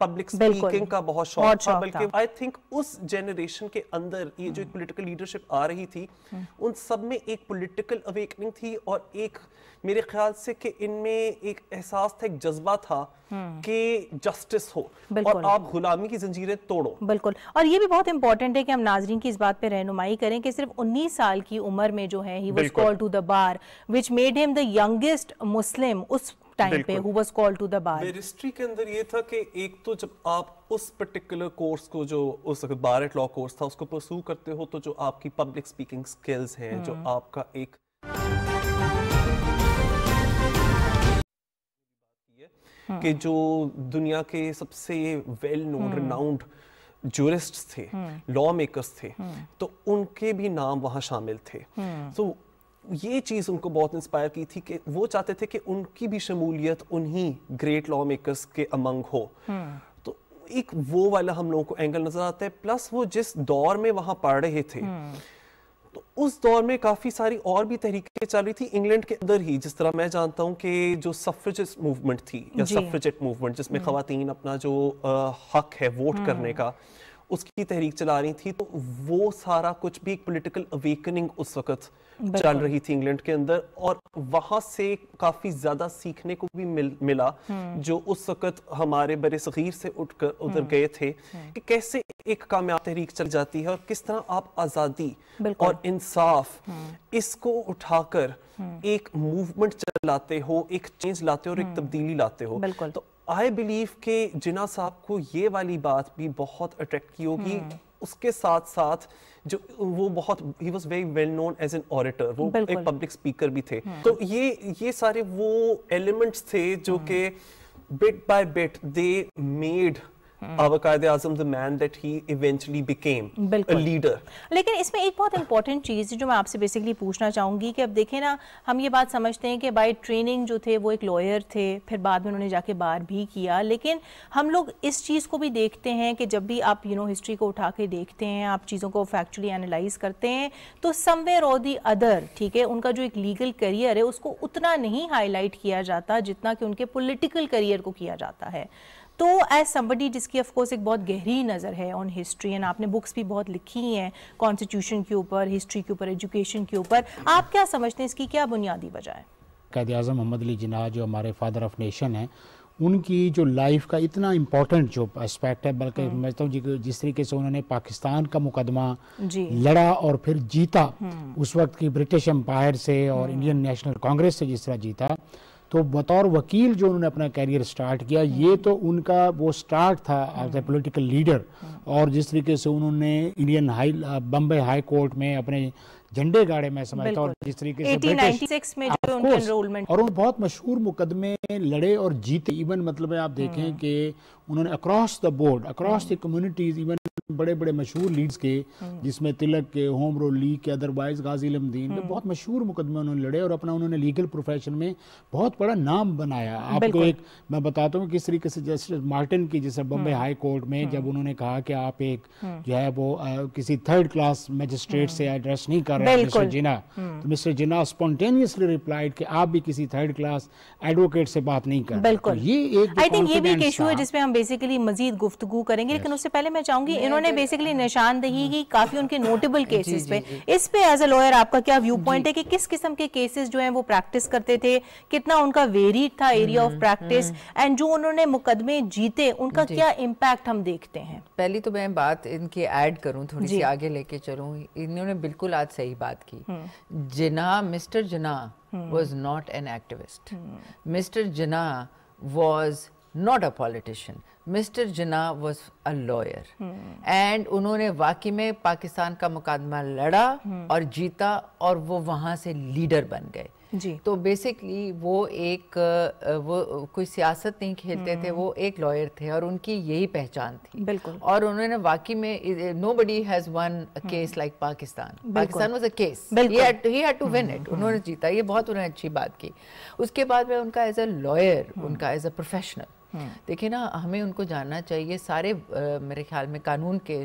Public speaking کا بہت شوق تھا, بلکہ آئی تھنک اس جنریشن کے اندر یہ جو ایک پولیٹیکل لیڈرشپ آ رہی تھی ان سب میں ایک پولیٹیکل اویکننگ تھی, اور ایک میرے خیال سے کہ ان میں ایک احساس تھا, ایک جذبہ تھا کہ جسٹس ہو اور آپ غلامی کی زنجیریں توڑو. بالکل, اور یہ بھی بہت امپورٹنٹ ہے کہ ہم ناظرین کی اس بات پہ رہنمائی کریں کہ صرف 19 سال کی عمر میں جو ہے he was called to the bar which made him the youngest Muslim اس ٹائم پہ who was called to the bar. بیرسٹری کے اندر یہ تھا کہ ایک تو جب آپ اس پرٹیکولر کورس کو جو اس وقت بار ایٹ لا کورس تھا اس کو پرسو کرتے ہو تو جو آپ کی پبلک سپیکنگ سکلز ہیں, جو آپ کا ایک کہ جو دنیا کے سب سے ویل نون ریناؤنڈ جورسٹس تھے, لا میکرز تھے, تو ان کے بھی نام وہاں شامل تھے. تو یہ چیز ان کو بہت انسپائر کی تھی کہ وہ چاہتے تھے کہ ان کی بھی شمولیت انہی گریٹ لا میکرز کے امنگ ہو. تو ایک وہ والا ہم لوگوں کو اینگل نظر آتا ہے, پلس وہ جس دور میں وہاں پڑھ رہے تھے تو اس دور میں کافی ساری اور بھی تحریکیں چل رہی تھی انگلینڈ کے اندر ہی. جس طرح میں جانتا ہوں کہ جو سفریجسٹ موومنٹ تھی یا سفریجٹ موومنٹ جس میں خواتین اپنا جو حق ہے ووٹ کرنے کا اس کی تحریک چلا رہی تھی, تو وہ سارا کچھ بھی ایک پولیٹیکل اویکننگ اس وقت چل رہی تھی انگلینڈ کے اندر, اور وہاں سے کافی زیادہ سیکھنے کو بھی ملا جو اس وقت ہمارے بر صغیر سے اٹھ کر ادھر گئے تھے کہ کیسے ایک کامیاب تحریک چل جاتی ہے اور کس طرح آپ آزادی اور انصاف اس کو اٹھا کر ایک موومنٹ چلاتے ہو, ایک چینج لاتے ہو اور ایک تبدیلی لاتے ہو. تو آئی بلیو کہ جناح صاحب کو یہ والی بات بھی بہت اٹریکٹ کی ہوگی. اس کے ساتھ ساتھ جو وہ بہت he was very well known as an orator, وہ ایک پبلک سپیکر بھی تھے. تو یہ سارے وہ ایلیمنٹس تھے جو کہ bit by bit they made our Quaid Azam the man that he eventually became a leader. لیکن اس میں ایک بہت امپورٹنٹ چیز جو میں آپ سے بیسکلی پوچھنا چاہوں گی کہ اب دیکھیں نا, ہم یہ بات سمجھتے ہیں کہ بائی ٹریننگ جو تھے وہ ایک لائر تھے, پھر بعد میں انہوں نے جا کے بار بھی کیا, لیکن ہم لوگ اس چیز کو بھی دیکھتے ہیں کہ جب بھی آپ ہسٹری کو اٹھا کے دیکھتے ہیں, آپ چیزوں کو فیکچولی انالائز کرتے ہیں, تو سم ویئر اور دی ادر, ٹھیک ہے, ان کا جو ایک لیگل کریئر ہے اس کو اتنا نہیں ہائی لائٹ کیا جاتا جتنا کہ ان کے پولیٹیکل کریئر کو کیا جاتا ہے. تو ایز سمبڈی جس کی آف کورس ایک بہت گہری نظر ہے آن ہسٹری, اینڈ آپ نے بکس بھی بہت لکھی ہیں کانسٹیٹیوشن کے اوپر, ہسٹری کے اوپر, ایجوکیشن کے اوپر, آپ کیا سمجھتے ہیں اس کی کیا بنیادی وجہ ہے؟ قائد اعظم محمد علی جناح جو ہمارے فادر آف نیشن ہیں, ان کی جو لائف کا اتنا امپورٹنٹ جو اسپیکٹ ہے, بلکہ سمجھتا ہوں جس طریقے سے انہوں نے پاکستان کا مقدمہ لڑا اور پھر جیتا اس وقت کی برٹش امپائر سے اور انڈین نیشنل کانگریس سے جس طرح جیتا, تو بطور وکیل جو انہوں نے اپنا کیریئر سٹارٹ کیا, یہ تو ان کا وہ سٹارٹ تھا ایز اے پولیٹیکل لیڈر. اور جس طریقے سے انہوں نے بمبے ہائی کورٹ میں اپنے جھنڈے گاڑے میں سمجھتا ہوں, اور جس طریقے سے 1896 میں جو ان کے انرولمنٹ, اور ان بہت مشہور مقدمے لڑے اور جیتے. ایون مطلب ہے آپ دیکھیں کہ انہوں نے across the board, across the communities, even بڑے بڑے مشہور لیڈز کے جس میں تلک کے, ہوم رول لیگ کے, ادروائز غازی علم دین کے, بہت مشہور مقدمے انہوں نے لڑے اور اپنا انہوں نے لیگل پروفیشن میں بہت بڑا نام بنایا. آپ کو ایک میں بتاتا ہوں کس طریقے سے جسٹس مارٹن کی جیسے بمبے ہائی کورٹ میں جب انہوں نے کہا کہ آپ ایک جو ہے وہ کسی تھرڈ کلاس میجسٹریٹ سے ایڈریس نہیں کر رہے مسٹر جناح, تو مسٹر جناح اسپونٹینیسلی ریپلائڈ کہ آپ بھی کسی تھرڈ کلاس ایڈوکیٹ سے بات نہیں کر رہے. بالکل, یہ ایک آئی تھنک یہ بھی ایک ایشو ہے جس پہ ہم بیسیکلی مزید گفتگو کریں گے, لیکن اس سے پہلے میں چاہوں گی انہوں نے بیسیکلی نشاندہی کی کافی ان کے نوٹیبل کیسز پہ, اس پہ ایز اے لائر آپ کا کیا ویو پوائنٹ ہے کہ کس قسم کے کیسز جو ہیں وہ پریکٹس کرتے تھے, کتنا ان کا ویریڈ تھا ایریا آف پریکٹس, اینڈ جو انہوں نے مقدمے جیتے ان کا کیا امپیکٹ ہم دیکھتے ہیں؟ پہلی تو میں بات ان کی ایڈ کروں, تھوڑی سی آگے لے کے چلوں. انہوں نے بالکل آج صحیح بات کی. Jinnah, mister Jinnah was not an activist. Mr. Jinnah was not a politician. Mr. Jinnah was a lawyer. And انہوں نے واقعی میں پاکستان کا مقدمہ لڑا اور جیتا, اور وہ وہاں سے لیڈر بن گئے. تو بیسکلی وہ ایک وہ کوئی سیاست نہیں کھیلتے تھے, وہ ایک لائر تھے اور ان کی یہی پہچان تھی. بالکل, اور انہوں نے واقعی میں nobody has won a case like Pakistan. Pakistan was a case. He had to win it. انہوں نے جیتا, یہ بہت انہوں نے اچھی بات کی. اس کے بعد میں ان کا ایز اے لائر, ان کا ایز اے پروفیشنل, دیکھیں نا, ہمیں ان کو جاننا چاہیے. سارے میرے خیال میں قانون کے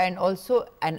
and also an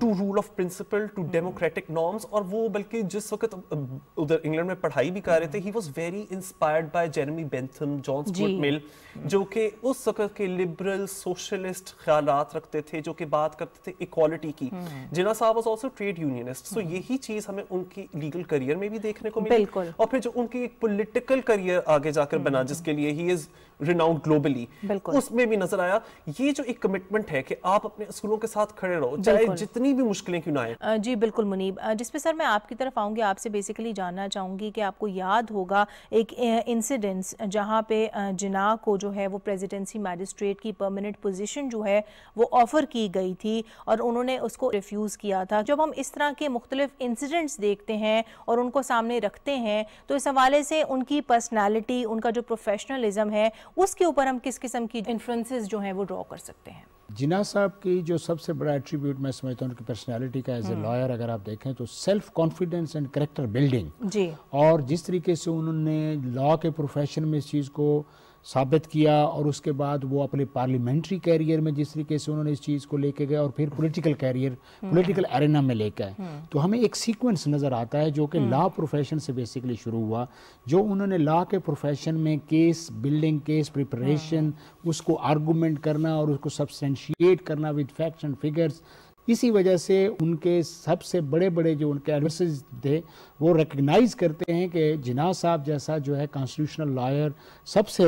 to rule of principle, to democratic norms. اور وہ بلکہ جس وقت ادھر انگلینڈ میں پڑھائی بھی کر رہے تھے, he was very inspired by Jeremy Bentham, John Stuart Mill, جو کہ اس وقت کے لبرل سوشلسٹ خیالات رکھتے تھے, جو کہ بات کرتے تھے ایکوالٹی کی. جناح صاحب واز آلسو ٹریڈ یونینسٹ. سو یہی چیز ہمیں ان کی لیگل کریئر میں بھی دیکھنے کو ملی, اور پھر جو ان کی ایک پولیٹیکل کریئر آگے جا کر بنا, جس کے لیے ہی از ریناؤنڈ گلوبلی, اس میں بھی نظر آیا یہ جو ایک کمٹمنٹ ہے کہ آپ اپنے اسکولوں کے ساتھ کھڑے رہو چاہے جتنی بھی مشکلیں کیوں نہ آئیں. جی بالکل منیب, جس پہ سر میں آپ کی طرف آؤں گی, آپ سے بیسیکلی جاننا چاہوں گی کہ آپ کو یاد ہوگا ایک انسیڈنس جہاں پہ جناح کو جو ہے وہ پریزیڈنسی میجسٹریٹ کی پرماننٹ پوزیشن جو ہے وہ آفر کی گئی تھی اور انہوں نے اس کو ریفیوز کیا تھا. جب ہم اس طرح کے مختلف انسیڈنٹس دیکھتے ہیں اور ان کو سامنے رکھتے ہیں تو اس حوالے سے ان کی پرسنالٹی, ان کا جو پروفیشنلزم ہے, اس کے اوپر ہم کس قسم کی انفلوئنسز جو ہیں وہ ڈرا کر سکتے ہیں؟ جناح صاحب کی جو سب سے بڑا ایٹریبیوٹ میں سمجھتا ہوں ان کی پرسنالٹی کا ایز اے لائر اگر آپ دیکھیں تو self confidence and character building. جی. اور جس طریقے سے انہوں نے لا کے پروفیشن میں اس چیز کو ثابت کیا, اور اس کے بعد وہ اپنے پارلیمنٹری کیریئر میں جس طریقے سے انہوں نے اس چیز کو لے کے گئے, اور پھر پولیٹیکل کیریئر پولیٹیکل ایرینا میں لے کے آئے, تو ہمیں ایک سیکوینس نظر آتا ہے جو کہ لا پروفیشن سے بیسیکلی شروع ہوا, جو انہوں نے لا کے پروفیشن میں کیس بلڈنگ, کیس پریپریشن, اس کو آرگومنٹ کرنا اور اس کو سبسٹینشیٹ کرنا ود فیکٹس اینڈ فگرز. اسی وجہ سے ان کے سب سے بڑے بڑے جو ان کے ایڈورسز تھے وہ ریکگنائز کرتے ہیں کہ جناح صاحب جیسا جو ہے کانسٹیٹیوشنل لائر سب سے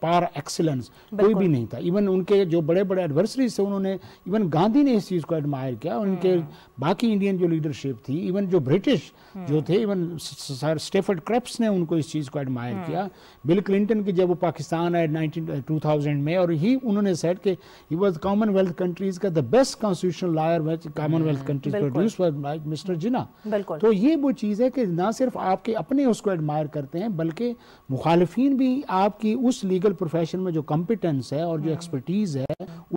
پار ایکسلنس کوئی بھی نہیں تھا. ایون ان کے جو بڑے بڑے ایڈورسریز تھے, انہوں نے ایون گاندھی نے اس چیز کو ایڈمائر کیا, اور ان کے باقی انڈین جو لیڈرشپ تھی, ایون جو برٹش جو تھے, ایون سر اسٹیفرڈ کرپس نے ان کو اس چیز کو ایڈمائر کیا. بل کلنٹن کی جب وہ پاکستان آئے 2000 میں, اور ہی انہوں نے سیٹ کہ he was commonwealth countries کا the best constitutional lawyer commonwealth countries produce by mister Jinnah. تو یہ وہ چیز ہے کہ نہ صرف آپ کے اپنے اس کو ایڈمائر کرتے ہیں بلکہ مخالفین بھی آپ کی اس لیگل پروفیشن میں جو کمپیٹنس ہے اور جو ایکسپرٹیز ہے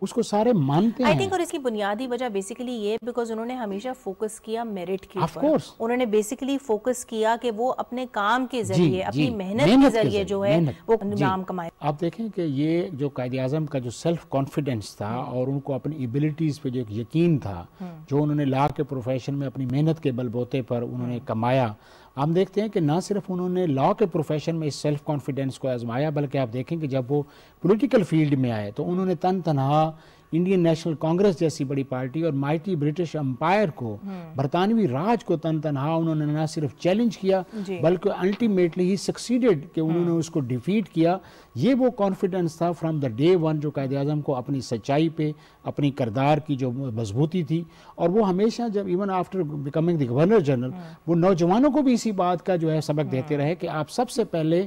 اس کو سارے مانتے ہیں. آئی تھنک, اور اس کی بنیادی وجہ بیسیکلی یہ بیکاز انہوں نے ہمیشہ فوکس کیا میرٹ کے اوپر. انہوں نے بیسیکلی فوکس کیا کہ وہ اپنے کام کے ذریعے, اپنی محنت کے ذریعے جو ہے وہ نام کمائے. آپ دیکھیں کہ یہ جو قائد اعظم کا جو سیلف کانفیڈنس تھا اور ان کو اپنی ایبلٹیز پہ جو ایک یقین تھا, جو انہوں نے لا کے پروفیشن میں اپنی محنت کے بل بوتے پر انہوں نے کمایا, ہم دیکھتے ہیں کہ نہ صرف انہوں نے لا کے پروفیشن میں اس سیلف کانفیڈنس کو آزمایا, بلکہ آپ دیکھیں کہ جب وہ پولیٹیکل فیلڈ میں آئے تو انہوں نے تنہا انڈین نیشنل کانگریس جیسی بڑی پارٹی اور مائٹی برٹش امپائر کو, برطانوی راج کو تنہا انہوں نے نہ صرف چیلنج کیا بلکہ الٹیمیٹلی ہی سکسیڈڈ کہ انہوں نے اس کو ڈیفیٹ کیا. یہ وہ کانفیڈنس تھا فرام دا ڈے ون جو قائد اعظم کو اپنی سچائی پہ, اپنی کردار کی جو مضبوطی تھی, اور وہ ہمیشہ جب even after becoming the governor general وہ نوجوانوں کو بھی اسی بات کا جو ہے سبق دیتے رہے کہ آپ سب سے پہلے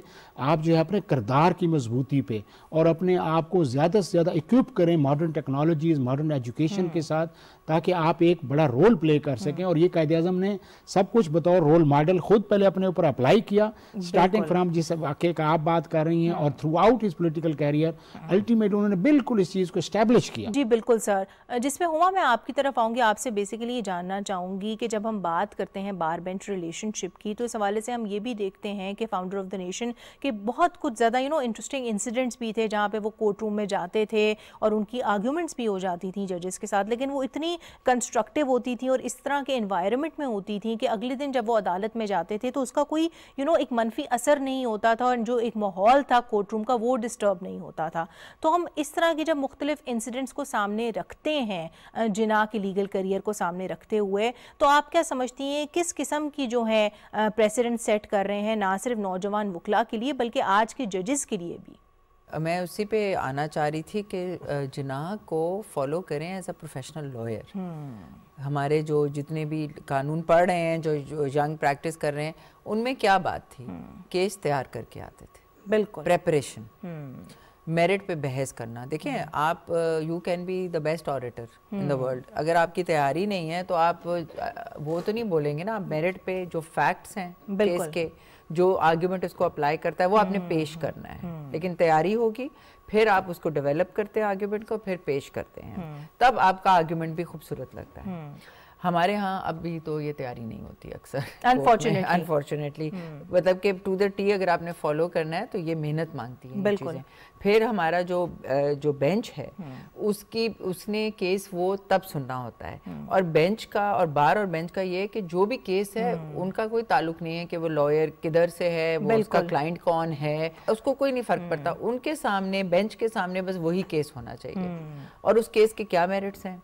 آپ جو ہے اپنے کردار کی مضبوطی پہ اور اپنے آپ کو زیادہ سے زیادہ اکوپ کریں ماڈرن ٹیکنالوجیز, ماڈرن ایجوکیشن کے ساتھ, تاکہ آپ ایک بڑا رول پلے کر سکیں. اور یہ قائد اعظم نے سب کچھ بطور رول ماڈل خود پہلے اپنے اوپر اپلائی کیا, سٹارٹنگ فرام جس واقعے کا آپ بات کر رہی ہیں, اور throughout his political career ultimate انہوں نے بالکل اس چیز کو اسٹیبلش کیا. جی بالکل سر, جس میں ہوا میں آپ کی طرف آؤں گی, آپ سے بیسیکلی یہ جاننا چاہوں گی کہ جب ہم بات کرتے ہیں بار بینچ ریلیشن شپ کی تو اس حوالے سے ہم یہ بھی دیکھتے ہیں کہ فاؤنڈر آف دا نیشن کے بہت کچھ زیادہ انٹرسٹنگ انسیڈنٹس بھی تھے جہاں پہ وہ کورٹ روم میں جاتے تھے اور ان کی آرگیومنٹس بھی ہو جاتی تھیں ججز کے ساتھ, لیکن وہ اتنی کنسٹرکٹیو ہوتی تھی اور اس طرح کے انوائرمنٹ میں ہوتی تھی کہ اگلے دن جب وہ عدالت میں جاتے تھے تو اس کا کوئی ایک منفی اثر نہیں ہوتا تھا, اور جو ایک ماحول تھا کورٹ روم کا وہ ڈسٹرب نہیں ہوتا تھا. تو ہم اس طرح کے جب مختلف انسیڈنٹس کو سامنے رکھتے ہیں جناح کی لیگل کریئر کو سامنے رکھتے ہوئے, تو آپ کیا سمجھتی ہیں کس قسم کی جو ہے پریسیڈنٹ سیٹ کر رہے ہیں نہ صرف نوجوان وکلا کے لیے بلکہ آج کے ججز کے لیے بھی؟ میں اسی پہ آنا چاہ رہی تھی کہ جناح کو فالو کریں ایز اے پروفیشنل لائر. ہمارے جو جتنے بھی قانون پڑھ رہے ہیں, جو ینگ پریکٹس کر رہے ہیں, ان میں کیا بات تھی, کیس تیار کر کے آتے تھے, بالکل پریپریشن, میرٹ پہ بحث کرنا. دیکھیں آپ you can be the best orator in the world, اگر آپ کی تیاری نہیں ہے تو آپ وہ تو نہیں بولیں گے نا. آپ میرٹ پہ جو فیکٹس ہیں کیس کے, جو آرگیومنٹ اس کو اپلائی کرتا ہے وہ آپ نے پیش کرنا ہے, لیکن تیاری ہوگی, پھر آپ اس کو ڈیولپ کرتے ہیں آرگیومنٹ کو, پھر پیش کرتے ہیں, تب آپ کا آرگیومنٹ بھی خوبصورت لگتا ہے. ہمارے ہاں ابھی تو یہ تیاری نہیں ہوتی اکثر انفارچونیٹلی. مطلب کہ ٹو دا ٹی اگر آپ نے فالو کرنا ہے تو یہ محنت مانگتی ہے یہ چیزیں. پھر ہمارا جو بینچ ہے اس نے کیس وہ تب سننا ہوتا ہے, اور بینچ کا اور بار اور بینچ کا یہ ہے کہ جو بھی کیس ہے ان کا کوئی تعلق نہیں ہے کہ وہ لائر کدھر سے ہے, وہ اس کا کلائنٹ کون ہے, اس کو کوئی نہیں فرق پڑتا. ان کے سامنے بینچ کے سامنے بس وہی کیس ہونا چاہیے, اور اس کیس کے کیا میرٹس ہیں,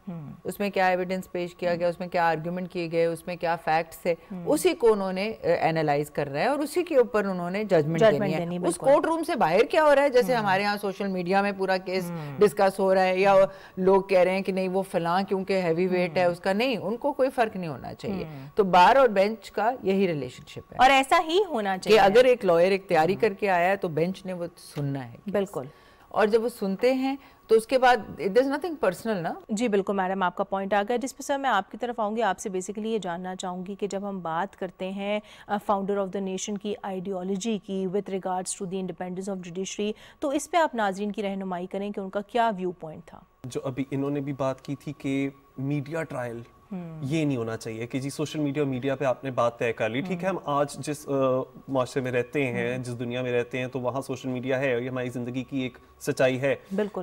اس میں کیا ایویڈنس پیش کیا گیا, اس میں کیا آرگیومنٹ کیے گئے, اس میں کیا فیکٹس ہے, اسی کو انہوں نے اینالائز کرنا ہے اور اسی کے اوپر انہوں نے ججمنٹ دینی ہے. اس کورٹ روم سے باہر کیا ہو رہا ہے, جیسے ہمارے یہاں سوشل میڈیا میں پورا کیس ڈسکس ہو رہا ہے, یا لوگ کہہ رہے ہیں کہ نہیں وہ فلاں کیونکہ ہیوی ویٹ ہے اس کا, نہیں, ان کو کوئی فرق نہیں ہونا چاہیے. تو بار اور بینچ کا یہی ریلیشن شپ ہے, اور ایسا ہی ہونا چاہیے کہ اگر ایک لائر ایک تیاری کر کے آیا ہے تو بینچ نے وہ سننا ہے. بالکل. اور جب وہ سنتے ہیں تو اس کے بعد اٹ از نتھنگ پرسنل نا. جی بالکل میڈم, آپ کا پوائنٹ آ گیا, جس پہ سر میں آپ کی طرف آؤں گی. آپ سے بیسیکلی یہ جاننا چاہوں گی کہ جب ہم بات کرتے ہیں فاؤنڈر آف دا نیشن کی آئیڈیالوجی کی with regards to the independence of judiciary, تو اس پہ آپ ناظرین کی رہنمائی کریں کہ ان کا کیا ویو پوائنٹ تھا. جو ابھی انہوں نے بھی بات کی تھی کہ میڈیا ٹرائل یہ نہیں ہونا چاہیے کہ جی سوشل میڈیا پہ آپ نے بات طے کر لی, ٹھیک ہے, ہم آج جس معاشرے میں رہتے ہیں, جس دنیا میں رہتے ہیں, تو وہاں سوشل میڈیا ہے, اور یہ ہماری زندگی کی ایک سچائی ہے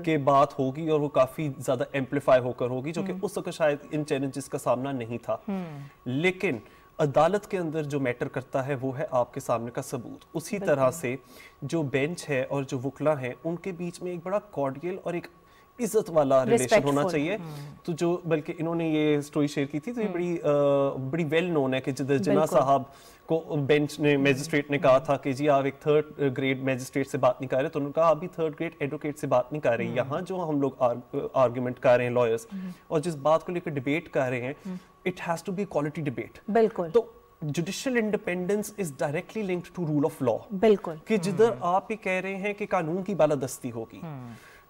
کہ بات ہوگی اور وہ کافی زیادہ ایمپلیفائی ہو کر ہوگی, جو کہ اس وقت شاید ان چیلنجز کا سامنا نہیں تھا. لیکن عدالت کے اندر جو میٹر کرتا ہے وہ ہے آپ کے سامنے کا ثبوت. اسی طرح سے جو بینچ ہے اور جو وکلا ہیں ان کے بیچ میں ایک بڑا کارڈیل اور ایک عزت والا ریلیشن ہونا چاہیے. تو جو بلکہ انہوں نے یہ سٹوری شیئر کی تھی تو یہ بڑی ویل نون ہے کہ جناح صاحب کو بینچ نے میجسٹریٹ نے کہا تھا کہ جی آپ ایک تھرڈ گریڈ میجسٹریٹ سے بات نہیں کر رہے, تو انہوں نے کہا ابھی تھرڈ گریڈ ایڈوکیٹ سے بات نہیں کر رہے, یہاں جو ہم لوگ آرگیومنٹ کر رہے ہیں لائرز, اور جس بات کو لے کر ڈیبیٹ کر رہے ہیں, it has to be quality debate. بالکل. تو judicial independence is directly linked to rule of law. بالکل. کہ جدھر آپ یہ کہہ رہے ہیں کہ قانون کی بالادستی ہوگی.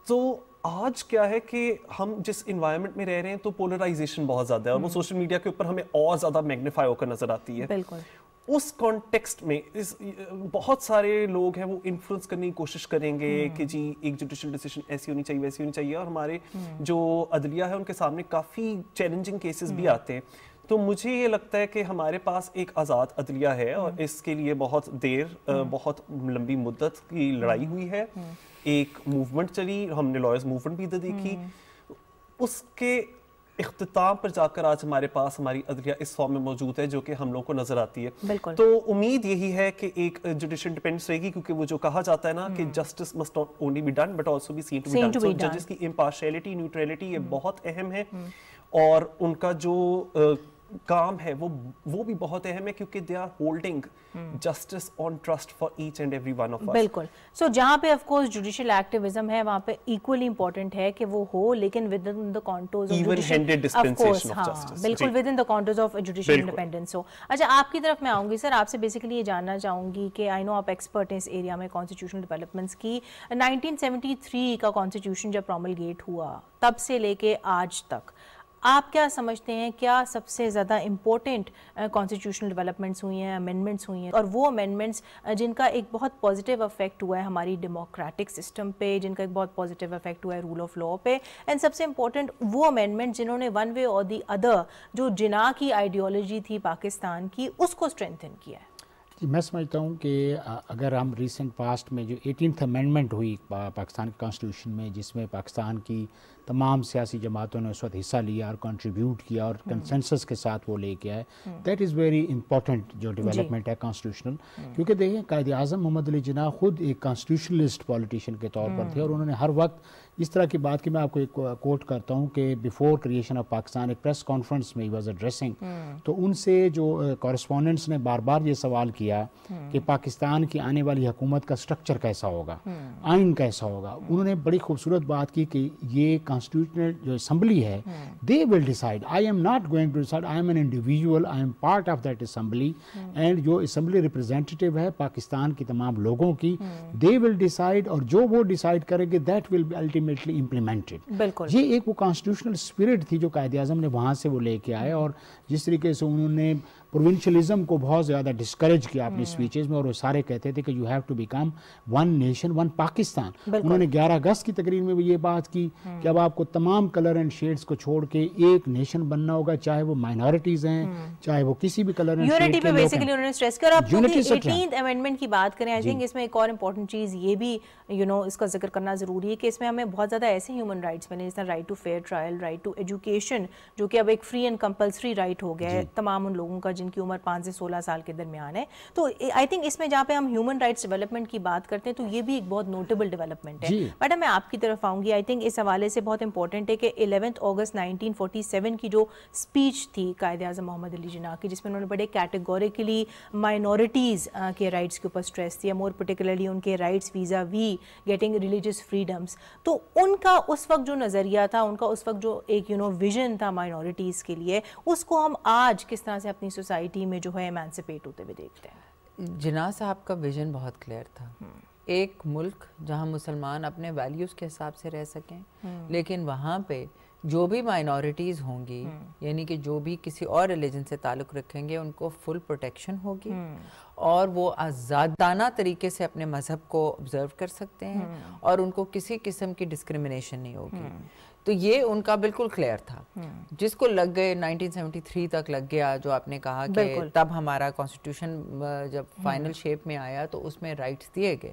تو آج کیا ہے کہ ہم جس انوائرمنٹ میں رہ رہے ہیں تو پولرائزیشن بہت زیادہ ہے, اور وہ سوشل میڈیا کے اوپر ہمیں اور زیادہ میگنیفائی ہو کر نظر آتی ہے. بالکل. اس کانٹیکسٹ میں بہت سارے لوگ ہیں وہ انفلوئنس کرنے کی کوشش کریں گے کہ جی ایک جوڈیشل ڈیسیژن ایسی ہونی چاہیے, ویسی ہونی چاہیے, اور ہمارے جو عدلیہ ہے ان کے سامنے کافی چیلنجنگ کیسز بھی آتے ہیں. تو مجھے یہ لگتا ہے کہ ہمارے پاس ایک آزاد عدلیہ ہے, اور اس کے لیے بہت دیر بہت لمبی مدت کی لڑائی ہوئی ہے, ایک موومنٹ چلی, ہم نے لائرز موومنٹ بھی دیکھی, اس کے اختتام پر جا کر آج ہمارے پاس ہماری عدلیہ اس فارم میں موجود ہے جو کہ ہم لوگوں کو نظر آتی ہے. تو امید یہی ہے کہ ایک جوڈیشل انڈیپینڈنس رہے گی, کیونکہ وہ جو کہا جاتا ہے نا کہ justice must not only be done but also be seen to be done. So ججز کی امپارشیلٹی, نیوٹریلٹی یہ بہت اہم ہے, اور ان کا جو کام ہے وہ بھی بہت اہم ہے, کیونکہ they are holding justice on trust for each and every one of us. بالکل. سو جہاں پہ آف کورس جوڈیشل ایکٹیویزم ہے وہاں پہ ایکولی امپورٹنٹ ہے کہ وہ ہو, لیکن within the contours of judicial, بالکل within the contours of judicial independence ہو. اچھا آپ کی طرف میں آؤں گی سر, آپ سے بیسیکلی یہ جاننا چاہوں گی کہ آئی نو آپ ایکسپرٹ ہیں اس ایریا میں کانسٹیٹیوشنل ڈیولپمنٹس کی. 1973 کا کانسٹیٹیوشن جب پروملگیٹ ہوا تب سے لے کے آج تک آپ کیا سمجھتے ہیں, کیا سب سے زیادہ امپورٹنٹ کانسٹیٹیوشنل ڈیولپمنٹس ہوئی ہیں, امینڈمنٹس ہوئی ہیں, اور وہ امینڈمنٹس جن کا ایک بہت پازیٹیو افیکٹ ہوا ہے ہماری ڈیموکریٹک سسٹم پہ, جن کا ایک بہت پازیٹیو افیکٹ ہوا ہے رول آف لا پہ, اینڈ سب سے امپورٹنٹ وہ امینڈمنٹ جنہوں نے ون وے اور دی ادر جو جناح کی آئیڈیالوجی تھی پاکستان کی اس کو اسٹرینتھن کیا ہے. جی میں سمجھتا ہوں کہ اگر ہم ریسنٹ پاسٹ میں جو 18th امینڈمنٹ ہوئی پاکستان کے کانسٹیٹیوشن میں, جس میں پاکستان کی تمام سیاسی جماعتوں نے اس وقت حصہ لیا اور کنٹریبیوٹ کیا اور کنسنسس کے ساتھ وہ لے کے آئے, دیٹ از ویری امپورٹنٹ جو ڈیولپمنٹ ہے کانسٹیٹیوشنل. کیونکہ دیکھیں قائد اعظم محمد علی جناح خود ایک کانسٹیٹیوشنلسٹ پولیٹیشین کے طور پر تھے, اور انہوں نے ہر وقت اس طرح کی بات کی. میں آپ کو ایک کوٹ کرتا ہوں کہ بیفور کریشن آف پاکستان ایک پریس کانفرنس میں ہی واز ایڈریسنگ, تو ان سے جو کورسپونڈنٹس نے بار بار یہ سوال کیا کہ پاکستان کی آنے والی حکومت کا سٹرکچر کیسا ہوگا, آئین کیسا ہوگا. انہوں نے بڑی خوبصورت بات کی کہ یہ کانسٹیٹیوشنل جو اسمبلی ہے they will decide, I'm not going to decide, I'm an individual, I'm part of that assembly, and جو اسمبلی ریپرزینٹیو ہے پاکستان کی تمام لوگوں کی, دے ول ڈیسائڈ, اور جو وہ ڈیسائڈ کریں گے that will be ultimately implemented. بالکل. یہ ایک وہ کانسٹیٹیوشنل اسپرٹ تھی جو قائد اعظم نے وہاں سے وہ لے کے آئے, اور جس طریقے سے انہوں نے پروونشلزم کو بہت زیادہ ڈسکریج کیا اپنی اسپیچز میں، اور وہ سارے کہتے تھے کہ you have to become one nation one Pakistan. انہوں نے 11 اگست کی تقریر میں بھی یہ بات کی کہ اب آپ کو تمام کلر اینڈ شیڈز کو چھوڑ کے ایک نیشن بننا ہوگا، چاہے وہ مائنورٹیز ہیں، چاہے وہ کسی بھی کلر اینڈ شیڈ یونٹی کے پہ لوگ بیسیکلی ہیں. انہوں نے اسٹریس کیا. اور آپ 18th امینڈمنٹ کی بات کریں، آئی تھنک اس میں ایک اور امپورٹنٹ چیز یہ بھی اس کا ذکر کرنا ضروری ہے کہ اس میں ہمیں بہت زیادہ ایسے ہیومن رائٹس ملے، جس طرح right to fair trial, right to education, جو کہ اب ایک فری اینڈ کمپلسری رائٹ ہو گیا ہے تمام ان لوگوں کا جن کی عمر 5 سے 16 سال کے درمیان ہے. تو آئی تھنک اس میں جہاں پہ ہم ہیومن رائٹس ڈیولپمنٹ کی بات کرتے ہیں تو یہ بھی ایک بہت نوٹیبل ڈیولپمنٹ ہے. میڈم میں آپ کی طرف آؤں گی. آئی تھنک اس حوالے سے بہت امپورٹنٹ ہے کہ 11 اگست 1947 کی جو اسپیچ تھی قائد اعظم محمد علی جناح کی، جس میں انہوں نے بڑے کیٹیگوریکلی مائنورٹیز کے رائٹس کے اوپر اسٹریس دیا، مور پرٹیکولرلی ان کے rights vis-a-vis getting religious freedoms. تو ان کا اس وقت جو نظریہ تھا، ان کا اس وقت جو ایک ویژن تھا مائنورٹیز کے لیے، اس کو ہم آج کس طرح سے اپنی سوسائٹی میں جو ہے ایمانسپیٹ ہوتے ہوئے دیکھتے ہیں؟ جناح صاحب کا ویژن بہت کلیئر تھا. ایک ملک جہاں مسلمان اپنے ویلیوز کے حساب سے رہ سکیں، لیکن وہاں پہ جو بھی مائنورٹیز ہوں گی، یعنی کہ جو بھی کسی اور ریلیجن سے تعلق رکھیں گے، ان کو فل پروٹیکشن ہوگی اور وہ آزادانہ طریقے سے اپنے مذہب کو آبزرو کر سکتے ہیں اور ان کو کسی قسم کی ڈسکریمنیشن نہیں ہوگی. تو یہ ان کا بالکل کلیئر تھا. جس کو لگ گئے 1973 تک لگ گیا، جو آپ نے کہا کہ تب ہمارا کانسٹیٹیوشن جب فائنل شیپ میں آیا تو اس میں رائٹس دیے گئے.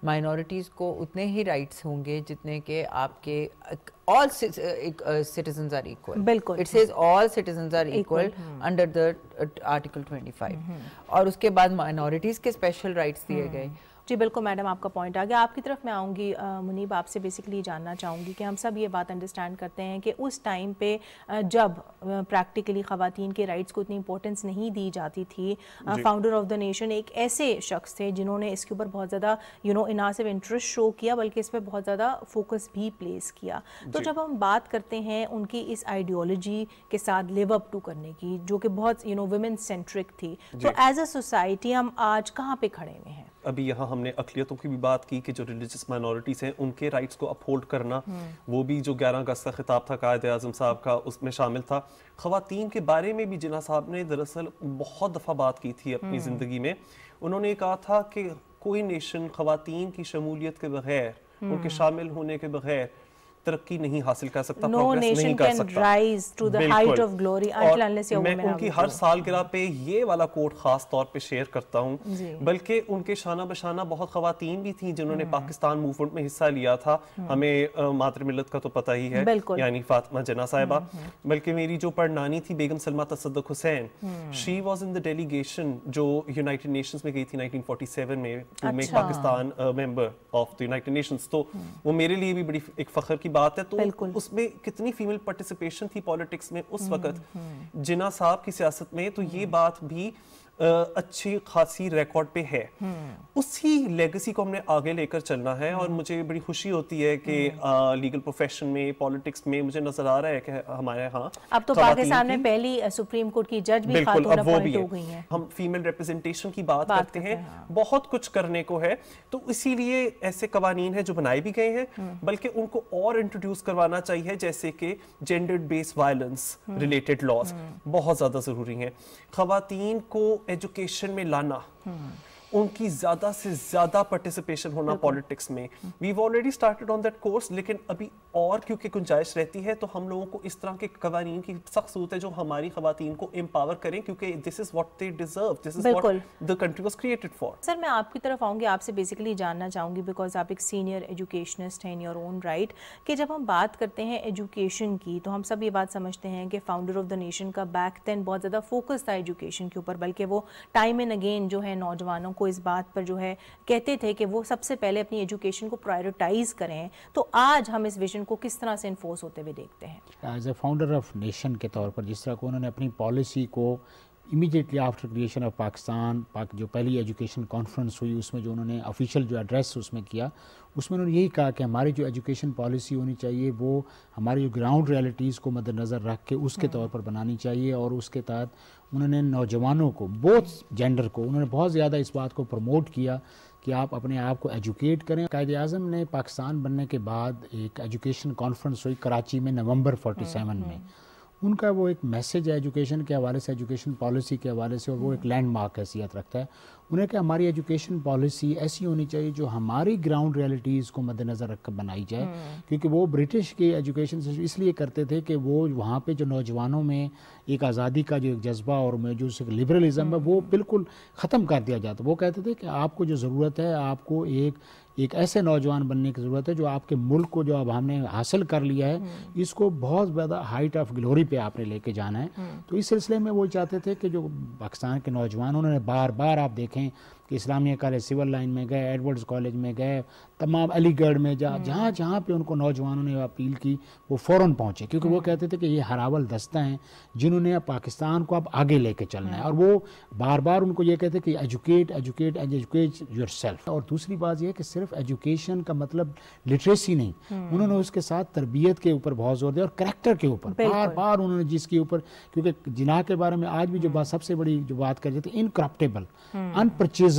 مائنورٹیز کو اتنے ہی رائٹس ہوں گے جتنے کہ آپ کے all citizens are equal. بالکل. It says all citizens are equal under the Article 25. اور اس کے بعد مائنورٹیز کے اسپیشل رائٹس دیے گئے. جی بالکل میڈم، آپ کا پوائنٹ آ گیا. آپ کی طرف میں آؤں گی. منیب، آپ سے بیسکلی جاننا چاہوں گی کہ ہم سب یہ بات انڈرسٹینڈ کرتے ہیں کہ اس ٹائم پہ جب پریکٹیکلی خواتین کے رائٹس کو اتنی امپورٹنس نہیں دی جاتی تھی، فاؤنڈر آف دا نیشن ایک ایسے شخص تھے جنہوں نے اس کے اوپر بہت زیادہ نہ صرف انٹرسٹ شو کیا بلکہ اس پہ بہت زیادہ فوکس بھی پلیس کیا. تو جب ہم بات کرتے ہیں ان کی اس آئیڈیالوجی کے ساتھ لیو اپ ٹو کرنے کی، جو کہ بہت ویمن سینٹرک تھی، تو ایز اے سوسائٹی ہم آج کہاں پہ کھڑے ہوئے ہیں؟ ابھی یہاں ہم نے اقلیتوں کی بھی بات کی کہ جو ریلیجس مائنورٹیز ہیں ان کے رائٹس کو اپہولڈ کرنا، وہ بھی جو 11 اگست کا خطاب تھا قائد اعظم صاحب کا، اس میں شامل تھا. خواتین کے بارے میں بھی جناح صاحب نے دراصل بہت دفعہ بات کی تھی اپنی زندگی میں. انہوں نے کہا تھا کہ کوئی نیشن خواتین کی شمولیت کے بغیر، ان کے شامل ہونے کے بغیر ترقی نہیں حاصل کر سکتا، پروگریس نہیں کر سکتا. اور میں ان کی ہر سالگرہ پہ یہ والا کوٹ خاص طور پہ شیئر کرتا ہوں. بلکہ ان کے شانہ بشانہ بہت خواتین بھی تھیں جنہوں نے پاکستان موومنٹ میں حصہ لیا تھا. ہمیں مادر ملت کا تو پتہ ہی ہے، یعنی فاطمہ جناح صاحبہ. بلکہ میری جو پڑنانی تھی Begum Salma Tassaduq Hussain, she was in the delegation جو یونائٹڈ نیشنز میں گئی تھی 1947 میں to make Pakistan member of the United Nations. تو وہ میرے لیے بھی بڑی ایک فخر کی بات ہے. تو اس میں کتنی فیمیل پارٹیسپیشن تھی پولیٹکس میں اس وقت جناح صاحب کی سیاست میں. تو یہ بات بھی اچھی خاصی ریکارڈ پہ ہے. اسی لیگسی کو ہم نے آگے لے کر چلنا ہے. اور مجھے بڑی خوشی ہوتی ہے کہ لیگل پروفیشن میں، پالیٹکس میں مجھے نظر آ رہا ہے کہ ہمارے ہاں اب تو پاکستان میں پہلی سپریم کورٹ کی جج بھی خاتون اپوائنٹ ہو گئی ہیں. ہم فیمیل ریپرزنٹیشن کی بات کرتے ہیں، بہت کچھ کرنے کو ہے. تو اسی لیے ایسے قوانین ہیں جو بنائے بھی گئے ہیں، بلکہ ان کو اور انٹروڈیوس کروانا چاہیے، جیسے کہ gender base violence related laws بہت زیادہ ضروری ہیں. خواتین کو ایجوکیشن میں لانا، ان کی زیادہ سے زیادہ پارٹیسپیشن ہونا پولیٹکس میں. we've already started on that course، لیکن ابھی اور کیونکہ گنجائش رہتی ہے تو ہم لوگوں کو اس طرح کے قوانین کی سخت ضرورت ہے جو ہماری خواتین کو امپاور کریں، کیونکہ this is what they deserve, this is what the country was created for. سر میں آپ کی طرف آؤں گی، آپ سے بیسیکلی جاننا چاہوں گی بیکاز آپ ایک سینئر ایجوکیشنسٹ ہیں ان یور اون رائٹ، کہ جب ہم بات کرتے ہیں ایجوکیشن کی تو ہم سب یہ بات سمجھتے ہیں کہ فاؤنڈر آف دا نیشن کا بیک دین بہت زیادہ فوکس تھا ایجوکیشن کے اوپر، بلکہ وہ ٹائم اینڈ اگین جو ہے نوجوانوں کو اس بات پر جو ہے کہتے تھے کہ وہ سب سے پہلے اپنی ایجوکیشن کو پرائیورٹائز کریں. تو آج ہم اس ویژن کو کس طرح سے انفورس ہوتے ہوئے دیکھتے ہیں؟ As a founder of nation کے طور پر جس طرح کو انہوں نے اپنی پالیسی کو immediately after creation of Pakistan, جو پہلی ایجوکیشن کانفرنس ہوئی اس میں جو انہوں نے آفیشیل جو ایڈریس اس میں کیا، اس میں انہوں نے یہی کہا کہ ہماری جو ایجوکیشن پالیسی ہونی چاہیے وہ ہماری جو گراؤنڈ ریالٹیز کو مد نظر رکھ کے اس کے طور پر بنانی چاہیے. اور اس کے تحت انہوں نے نوجوانوں کو، بہت جینڈر کو، انہوں نے بہت زیادہ اس بات کو پروموٹ کیا کہ آپ اپنے آپ کو ایجوکیٹ کریں. قائد اعظم نے پاکستان بننے کے بعد ایک ایجوکیشن کانفرنس ہوئی کراچی میں نومبر 47 میں. ان کا وہ ایک میسیج ہے ایجوکیشن کے حوالے سے, ایجوکیشن پالیسی کے حوالے سے, اور وہ ایک لینڈ مارک حیثیت رکھتا ہے. انہیں کہ ہماری ایجوکیشن پالیسی ایسی ہونی چاہیے جو ہماری گراؤنڈ ریئلٹیز کو مد نظر رکھ کر بنائی جائے, کیونکہ وہ برٹش کے ایجوکیشن سسٹم اس لیے کرتے تھے کہ وہ وہاں پہ جو نوجوانوں میں ایک آزادی کا جو ایک جذبہ اور جو لبرلزم ہے وہ بالکل ختم کر دیا جاتا. وہ کہتے تھے کہ آپ کو جو ضرورت ہے, آپ کو ایک ایسے نوجوان بننے کی ضرورت ہے جو آپ کے ملک کو جو اب ہم نے حاصل کر لیا ہے اس کو بہت زیادہ ہائٹ آف گلوری پہ آپ نے لے کے جانا ہے. تو اس سلسلے میں وہ چاہتے تھے کہ جو پاکستان کے نوجوان, انہوں نے بار بار آپ دیکھیں کہ اسلامیہ کالج سول لائن میں گئے, ایڈورڈز کالج میں گئے, تمام علی گڑھ میں جہاں جہاں پہ ان کو نوجوانوں نے اپیل کی وہ فوراً پہنچے, کیونکہ وہ کہتے تھے کہ یہ ہراول دستہ ہیں جنہوں نے پاکستان کو اب آگے لے کے چلنا ہے. اور وہ بار بار ان کو یہ کہتے کہ ایجوکیٹ یور سیلف. اور دوسری بات یہ ہے کہ صرف ایجوکیشن کا مطلب لٹریسی نہیں, انہوں نے اس کے ساتھ تربیت کے اوپر بہت زور دیا اور کریکٹر کے اوپر بار بار انہوں نے, جس کے اوپر کیونکہ جناح کے بارے میں آج بھی جو بات سب سے بڑی جو بات کر رہے تھے, انکرپٹیبل, انپرچیزبل,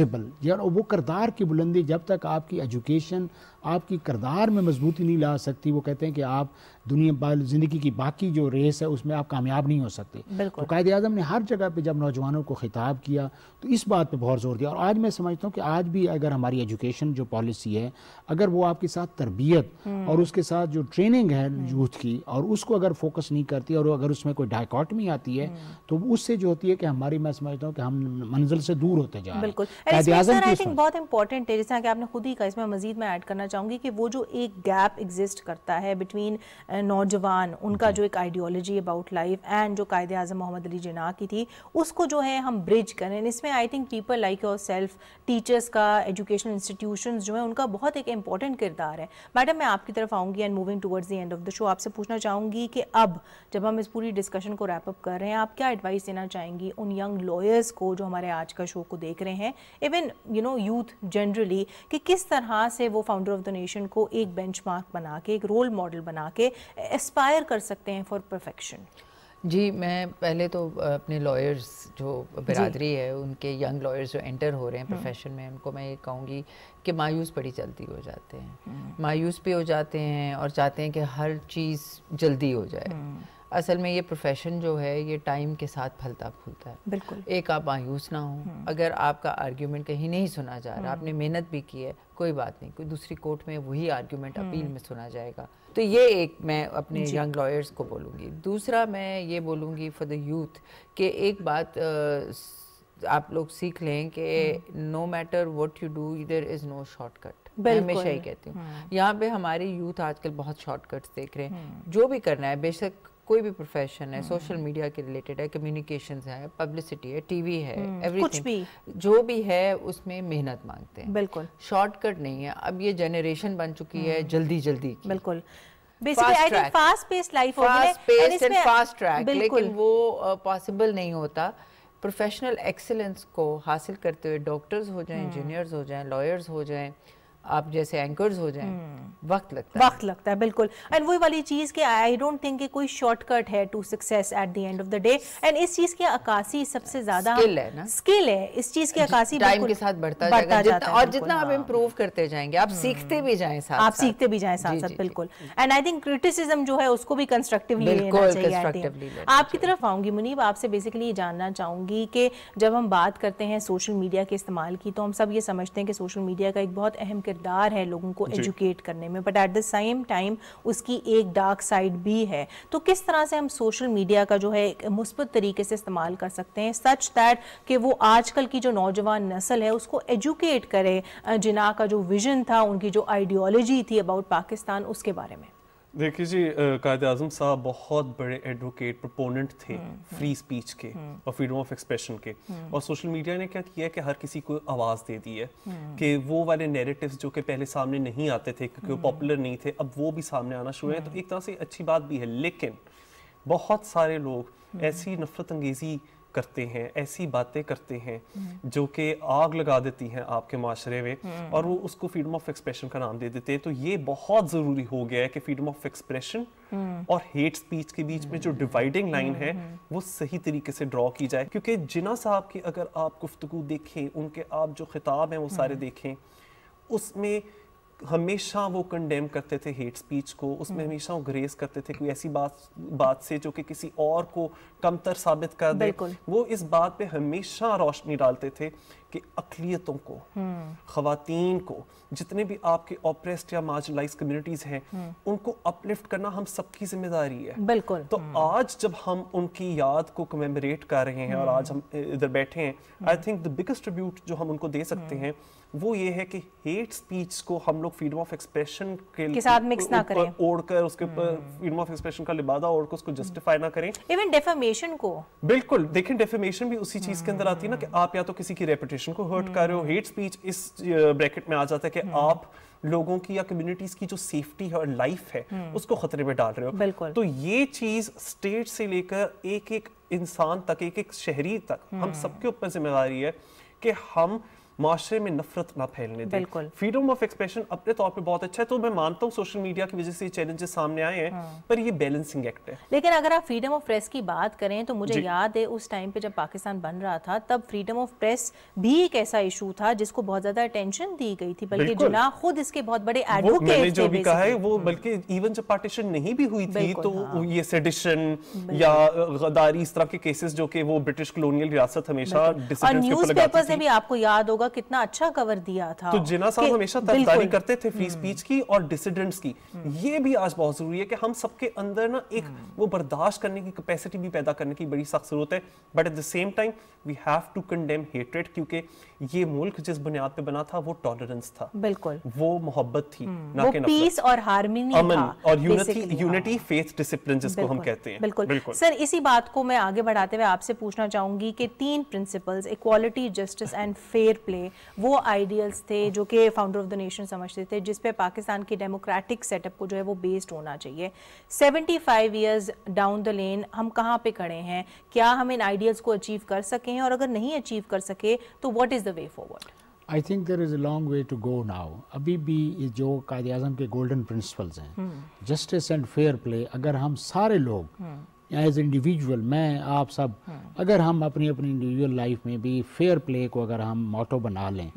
وہ کردار کی بلندی جب تک آپ کی ایجوکیشن آپ کی کردار میں مضبوطی نہیں لا سکتی, وہ کہتے ہیں کہ آپ دنیا زندگی کی باقی جو ریس ہے اس میں آپ کامیاب نہیں ہو سکتے. تو قائد اعظم نے ہر جگہ پہ جب نوجوانوں کو خطاب کیا تو اس بات پہ بہت زور دیا. اور آج میں سمجھتا ہوں کہ آج بھی اگر ہماری ایجوکیشن جو پالیسی ہے, اگر وہ آپ کے ساتھ تربیت اور اس کے ساتھ جو ٹریننگ ہے یوتھ کی, اور اس کو اگر فوکس نہیں کرتی اور اگر اس میں کوئی ڈائیکاٹمی آتی ہے تو اس سے جو ہوتی ہے کہ ہماری, میں سمجھتا ہوں کہ ہم منزل سے دور ہوتے جا رہے ہیں. بالکل. قائد اعظم بہت امپورٹنٹ ہے, جیسا کہ آپ نے خود ہی کہا, اس میں مزید میں ایڈ کرنا چاہوں گی کہ وہ جو ایک گیپ ایگزسٹ کرتا ہے بٹوین نوجوان, ان کا جو ایک آئیڈیالوجی اباؤٹ لائف اینڈ جو قائد اعظم محمد علی جناح کی تھی, اس کو جو ہے ہم برج کریں. اس میں I think people like your self, teachers کا, ایجوکیشنل انسٹیٹیوشنز جو ہیں ان کا بہت ایک امپورٹنٹ کردار ہے. میڈم میں آپ کی طرف آؤں گی and moving towards the end of the show, آپ سے پوچھنا چاہوں گی کہ اب جب ہم اس پوری ڈسکشن کو ریپ اپ کر رہے ہیں, آپ کیا ایڈوائس دینا چاہیں گی ان ینگ لائرز کو جو ہمارے آج کا شو کو دیکھ رہے ہیں, ایون یوتھ جنرلی, کہ کس طرح سے وہ فاؤنڈر آف دا نیشن کو ایک بینچ مارک بنا کے, ایک رول ماڈل بنا کے اسپائر کر سکتے ہیں فار پرفیکشن؟ جی, میں پہلے تو اپنے لائرز جو برادری ہے, ان کے ینگ لائرز جو انٹر ہو رہے ہیں پروفیشن میں, ان کو میں یہ کہوں گی کہ مایوس بڑی جلدی ہو جاتے ہیں, مایوس بھی ہو جاتے ہیں اور چاہتے ہیں کہ ہر چیز جلدی ہو جائے. اصل میں یہ پروفیشن جو ہے یہ ٹائم کے ساتھ پھلتا پھولتا ہے. بالکل. ایک آپ مایوس نہ ہوں, اگر آپ کا آرگیومنٹ کہیں نہیں سنا جا رہا, آپ نے محنت بھی کی ہے, کوئی بات نہیں, کوئی دوسری کورٹ میں وہی آرگیومنٹ اپیل میں سنا جائے گا. تو یہ ایک میں اپنے ینگ لائرز کو بولوں گی. دوسرا میں یہ بولوں گی فار دا یوتھ کہ ایک بات آپ لوگ سیکھ لیں کہ no matter what you do there is no shortcut. میں ہمیشہ ہی کہتی ہوں, یہاں پہ ہماری یوتھ آج کل بہت شارٹ کٹس دیکھ رہے ہیں. جو بھی کرنا ہے, بے شک کوئی بھی پروفیشن ہے, سوشل میڈیا کے ریلیٹڈ ہے, کمیونیکیشنز ہے, پبلسٹی ہے, ٹی وی ہے, ایوری تھنگ, جو بھی ہے اس میں محنت مانگتے ہیں. بالکل شارٹ کٹ نہیں ہے. اب یہ جنریشن بن چکی ہے جلدی جلدی کی. بالکل فاسٹ پیس لائف ہو گئی ہے, فاسٹ اینڈ فاسٹ ٹریک, لیکن وہ پاسبل نہیں ہوتا. پروفیشنل ایکسلنس کو حاصل کرتے ہوئے ڈاکٹرز ہو جائیں, انجینئرز ہو جائیں, لائرز ہو جائیں, آپ جیسے اینکرز ہو جائیں, وقت لگتا ہے. بالکل. اینڈ وہی والی چیز کہ آئی ڈونٹ تھنک کہ کوئی شارٹ کٹ ہے to success at the end of the day. And اس چیز کی عکاسی سب سے زیادہ اسکل ہے, اس چیز کی عکاسی ٹائم کے ساتھ بڑھتا جائے گا, اور جتنا آپ امپروو کرتے جائیں گے, آپ سیکھتے بھی جائیں ساتھ. بالکل. اینڈ آئی تھنک کرٹیسزم جو ہے اس کو بھی کنسٹرکٹیولی لینا چاہیے. آپ کی طرف آؤں گی منیب, آپ سے بیسیکلی یہ جاننا چاہوں گی کہ جب ہم بات کرتے ہیں سوشل میڈیا کے استعمال کی, تو ہم سب یہ سمجھتے ہیں کہ سوشل میڈیا کا ایک بہت اہم کردار ہے لوگوں کو ایجوکیٹ کرنے میں, but at the same time اس کی ایک ڈارک سائڈ بھی ہے. تو کس طرح سے ہم سوشل میڈیا کا جو ہے ایک مثبت طریقے سے استعمال کر سکتے ہیں سچ دیٹ کہ وہ آج کل کی جو نوجوان نسل ہے اس کو ایجوکیٹ کرے, جناح کا جو ویژن تھا, ان کی جو آئیڈیالوجی تھی اباؤٹ پاکستان, اس کے بارے میں؟ دیکھیے جی, قائد اعظم صاحب بہت بڑے ایڈوکیٹ پروپوننٹ تھے فری اسپیچ کے اور فریڈم آف ایکسپریشن کے, اور سوشل میڈیا نے کیا کیا ہے کہ ہر کسی کو آواز دے دی ہے کہ وہ والے نیریٹیوز جو کہ پہلے سامنے نہیں آتے تھے کیونکہ وہ پاپولر نہیں تھے, اب وہ بھی سامنے آنا شروع ہیں. تو ایک طرح سے اچھی بات بھی ہے, لیکن بہت سارے لوگ ایسی نفرت انگیزی کرتے ہیں, ایسی باتیں کرتے ہیں جو کہ آگ لگا دیتی ہیں آپ کے معاشرے میں, اور وہ اس کو فریڈم آف ایکسپریشن کا نام دے دیتے ہیں. تو یہ بہت ضروری ہو گیا ہے کہ فریڈم آف ایکسپریشن اور ہیٹ سپیچ کے بیچ میں جو ڈیوائڈنگ لائن ہے وہ صحیح طریقے سے ڈرا کی جائے. کیونکہ جناح صاحب کی اگر آپ گفتگو دیکھیں, ان کے آپ جو خطاب ہیں وہ سارے دیکھیں, اس میں ہمیشہ وہ کنڈیم کرتے تھے ہیٹ سپیچ کو, اس میں ہمیشہ وہ گریز کرتے تھے کوئی ایسی بات سے جو کہ کسی اور کو کمتر ثابت کر دے. وہ اس بات پہ ہمیشہ روشنی ڈالتے تھے کہ اقلیتوں کو, خواتین کو, جتنے بھی آپ کے اوپریسڈ یا مارجنلائز کمیونٹیز ہیں, ان کو اپلفٹ کرنا ہم سب کی ذمہ داری ہے. بالکل. تو آج جب ہم ان کی یاد کو کمیموریٹ کر رہے ہیں اور آج ہم ادھر بیٹھے ہیں, I think the biggest tribute جو ہم ان کو دے سکتے ہیں وہ یہ ہے کہ ہیٹ سپیچ کو ہم لوگ فریڈم آف ایکسپریشن کے ساتھ مکس نہ کریں, اوڑھ کر اس کے اوپر فریڈم آف ایکسپریشن کا لبادہ اوڑھ کر اس کو جسٹیفائی نہ کریں. ایون ڈیفیمیشن کو, بالکل دیکھیں ڈیفیمیشن بھی اسی چیز کے اندر آتی ہے نا کہ آپ یا تو کسی کی ریپوٹیشن کو ہرٹ کر رہے ہو. ہیٹ سپیچ اس بریکٹ میں آ جاتا ہے کہ آپ لوگوں کی یا کمیونٹیز کی جو سیفٹی ہے اور لائف ہے اس کو خطرے میں ڈال رہے ہو. بالکل. تو یہ چیز اسٹیٹ سے لے کر ایک ایک انسان تک, ایک ایک شہری تک, ہم سب کے اوپر ذمہ داری ہے کہ ہم معاشرے میں نفرت نہ پھیلنے دیں. فریڈم آف ایکسپریشن اپنے طور پہ بہت اچھا ہے, تو میں مانتا ہوں سوشل میڈیا کی وجہ سے یہ چیلنجز سامنے آئے ہیں, پر یہ بیلنسنگ ایکٹ ہے. لیکن اگر آپ فریڈم آف پریس کی بات کریں تو مجھے یاد ہے اس ٹائم پہ جب پاکستان بن رہا تھا تب فریڈم آف پریس بھی ایک ایسا ایشو تھا جس کو بہت زیادہ اٹینشن دی گئی تھی, بلکہ جناح خود اس کے بہت بڑے ایڈوکیٹ تھے. میں نے جو بھی کہا ہے وہ بلکہ ایون جب پارٹیشن نہیں بھی ہوئی تھی تو یہ سیڈیشن یا غداری اس طرح کے کیسز جو کہ وہ برٹش کلونیل ریاست ہمیشہ اور نیوز پیپر سے بھی آپ کو یاد ہوگا کتنا اچھا کور دیا تھا. تو جناح صاحب ہمیشہ طرفداری کرتے تھے فری سپیچ کی اور ڈسیڈنٹس کی. یہ بھی آج بہت ضروری ہے کہ ہم سب کے اندر نا ایک وہ برداشت کرنے کی کیپیسٹی بھی پیدا کرنے کی بڑی سخت ضرورت ہے. But at the same time we have to condemn hatred, کیونکہ یہ ملک جس بنیاد پہ بنا تھا وہ ٹالرنس تھا, بالکل وہ محبت تھی, نہ کہ پیس اور ہارمونی, امن اور یونٹی, فیتھ ڈسپلن جس کو ہم کہتے ہیں. بالکل. سر اسی بات کو میں آگے بڑھاتے ہوئے آپ سے پوچھنا چاہوں گی کہ 3 principles, equality, justice and fair play, وہ آئیڈیلز تھے جو کہ فاؤنڈر آف دا نیشن سمجھتے تھے جس پہ پاکستان کی ڈیموکریٹک سیٹ اپ کو جو ہے وہ بیسڈ ہونا چاہیے. 75 ایئرز ڈاؤن دا لین ہم کہاں پہ کھڑے ہیں؟ کیا ہم ان آئیڈیلز کو اچیو کر سکے ہیں, اور اگر نہیں اچیو کر سکے تو what is the way forward? I think there is a long way to go now. ابھی بھی جو قائد اعظم کے گولڈن پرنسپلز ہیں, جسٹس اینڈ فیئر پلے, اگر ہم سارے لوگ ایز انڈیویجول, میں آپ سب, اگر ہم اپنی انڈیویجول لائف میں بھی فیئر پلے کو اگر ہم موٹو بنا لیں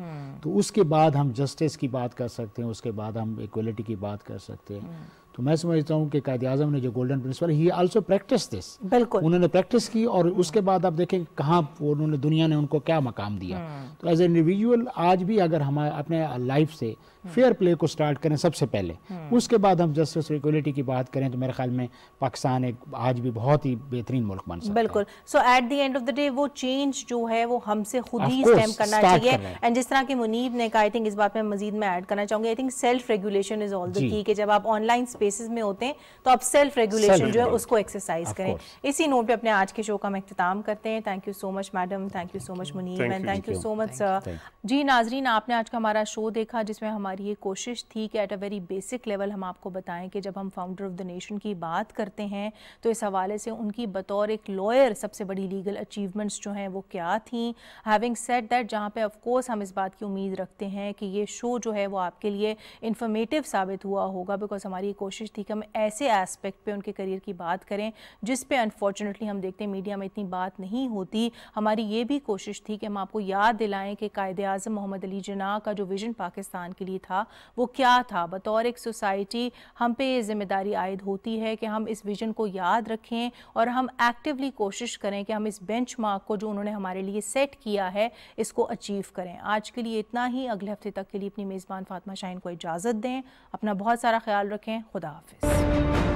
تو اس کے بعد ہم جسٹس کی بات کر سکتے ہیں, اس کے بعد ہم ایکوالٹی کی بات کر سکتے ہیں. تو میں سمجھتا ہوں کہ قائد اعظم نے جو golden principle, he also practice this, انہوں نے پریکٹس کی, اور اس کے بعد آپ دیکھیں کہاں انہوں نے, دنیا نے ان کو کیا مقام دیا. تو ایز اے انڈیویجول آج بھی اگر ہم اپنے لائف سے فیئر پلے کو سٹارٹ کریں سب سے پہلے, اس کے بعد ہم جسٹس اور ایکوالٹی کی بات کریں, تو میرے خیال میں پاکستان ایک آج بھی بہت ہی بہترین ملک بن سکتا ہے. بالکل. So at the end of the day وہ چینج جو ہے وہ ہم سے خود ہی اسٹیم کرنا چاہیے. اینڈ جس طرح کہ منیب نے کہا, آئی تھنک اس بات میں مزید میں ایڈ کرنا چاہوں گی, I think self regulation is all the key, کہ جب آپ آن لائن اسپیسز میں ہوتے ہیں تو آپ سیلف ریگولیشن جو ہے اس کو ایکسرسائز کریں. اسی نوٹ پہ اپنے آج کے شو کا ہم اختتام کرتے ہیں. Thank you so much madam, thank you so much Muneeb, and thank you so much sir. جی ناظرین, آپ نے آج کا ہمارا شو دیکھا جس میں ہماری یہ کوشش تھی کہ at a very basic level ہم آپ کو بتائیں کہ جب ہم فاؤنڈر آف دا نیشن کی بات کرتے ہیں تو اس حوالے سے ان کی بطور ایک لائر سب سے بڑی لیگل اچیومنٹس جو ہیں وہ کیا تھیں. ہیونگ سیڈ دیٹ, جہاں پہ آف کورس ہم اس بات کی امید رکھتے ہیں کہ یہ شو جو ہے وہ آپ کے لیے انفارمیٹیو ثابت ہوا ہوگا, بیکاز ہماری یہ کوشش تھی کہ ہم ایسے ایسپیکٹ پہ ان کے کریئر کی بات کریں جس پہ انفارچونیٹلی ہم دیکھتے ہیں میڈیا میں اتنی بات نہیں ہوتی. ہماری یہ بھی کوشش تھی کہ ہم آپ کو یاد دلائیں کہ قائد اعظم محمد علی جناح کا جو ویژن پاکستان کے لیے تھا وہ کیا تھا. بطور ایک سوسائٹی ہم پہ یہ ذمہ داری عائد ہوتی ہے کہ ہم اس ویژن کو یاد رکھیں اور ہم ایکٹیولی کوشش کریں کہ ہم اس بینچ مارک کو جو انہوں نے ہمارے لیے سیٹ کیا ہے اس کو اچیو کریں. آج کے لیے اتنا ہی. اگلے ہفتے تک کے لیے اپنی میزبان فاطمہ شاہین کو اجازت دیں. اپنا بہت سارا خیال رکھیں. خدا حافظ.